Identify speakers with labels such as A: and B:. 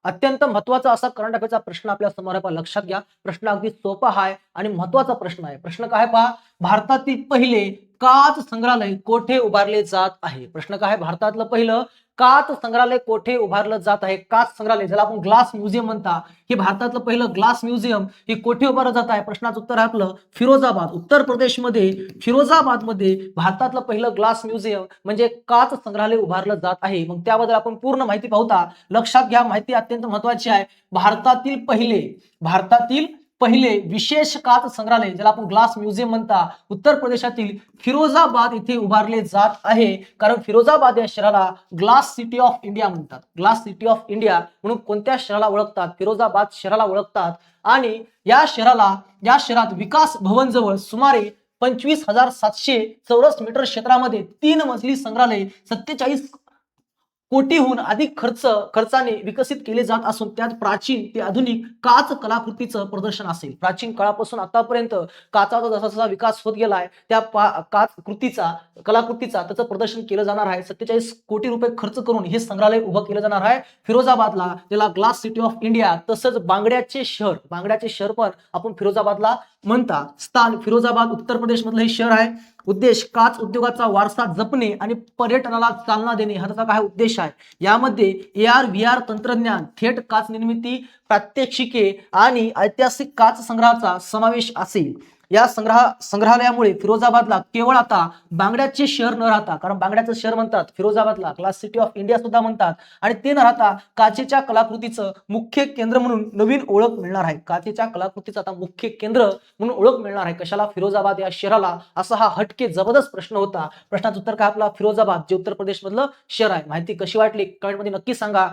A: अत्यंत महत्वाचा असा करंट अफेअरचा प्रश्न आपल्या समोर आहे पहा. लक्षात घ्या, प्रश्न अगदी सोपा आहे आणि महत्वाचा प्रश्न आहे. प्रश्न काय आहे पहा, भारतातील पहिले काच संग्रहालय कोठे उभारले जात आहे? प्रश्न काय आहे, भारतातलं पहिलं काच संग्रहालय कोठे उभारलं जात आहे? काच संग्रहालय ज्याला आपण ग्लास म्युझियम म्हणता, हे भारतातलं पहिलं ग्लास म्युझियम हे कोठे उभारलं जात आहे? प्रश्नाचं उत्तर आहे आपलं फिरोजाबाद, उत्तर प्रदेशमध्ये फिरोजाबादमध्ये भारतातलं पहिलं ग्लास म्युझियम म्हणजे काच संग्रहालय उभारलं जात आहे. मग त्याबद्दल आपण पूर्ण माहिती पाहूया. लक्षात घ्या, माहिती अत्यंत महत्वाची आहे. भारतातील पहिले विशेष काच संग्रहालय ज्याला आपण ग्लास म्युझियम म्हणता, उत्तर प्रदेशातील फिरोजाबाद येथे उभारले जात आहे. कारण फिरोजाबाद या शहराला ग्लास सिटी ऑफ इंडिया म्हणतात. ग्लास सिटी ऑफ इंडिया म्हणून कोणत्या शहराला ओळखतात? फिरोजाबाद शहराला ओळखतात. आणि या शहरात विकास भवन जवळ सुमारे 25,700 चौरस मीटर क्षेत्रामध्ये 3 मजली संग्रहालय 47 कोटीहून अधिक खर्चाने विकसित केले जात असून त्यात प्राचीन ते आधुनिक काच कलाकृतीचं प्रदर्शन असेल. प्राचीन काळापासून आतापर्यंत काचाचा जसा जसा विकास होत गेलाय त्या काच कलाकृतीचा त्याचं प्रदर्शन केलं जाणार आहे. 47 कोटी रुपये खर्च करून हे संग्रहालय उभं केलं जाणार आहे फिरोजाबादला. त्याला ग्लास सिटी ऑफ इंडिया. तसंच बांगड्याचे शहर पण आपण फिरोजाबादला म्हणता. स्थान फिरोजाबाद उत्तर प्रदेश मधलं हे शहर आहे. उद्देश काच उद्योगाचा वारसा जपणे आणि पर्यटनाला चालना देणे हा त्याचा काय उद्देश आहे. यामध्ये AR VR तंत्रज्ञान, थेट काच निर्मिती, प्रात्यक्षिके आणि ऐतिहासिक काच संग्रहाचा समावेश असेल. या संग्रहालयामुळे फिरोजाबादला केवळ आता बांगड्याचे शहर न राहता, कारण बांगड्याचं शहर म्हणतात फिरोजाबादला, ग्लास सिटी ऑफ इंडिया सुद्धा म्हणतात, आणि ते न राहता काचेच्या कलाकृतीचं मुख्य केंद्र म्हणून नवीन ओळख मिळणार आहे. काचेच्या कलाकृतीचं आता मुख्य केंद्र म्हणून ओळख मिळणार आहे. कशाला? फिरोजाबाद या शहराला. असा हा हटके जबरदस्त प्रश्न होता. प्रश्नाचं उत्तर काय आपला फिरोजाबाद, जे उत्तर प्रदेश मधलं शहर आहे. माहिती कशी वाटली कमेंटमध्ये नक्की सांगा.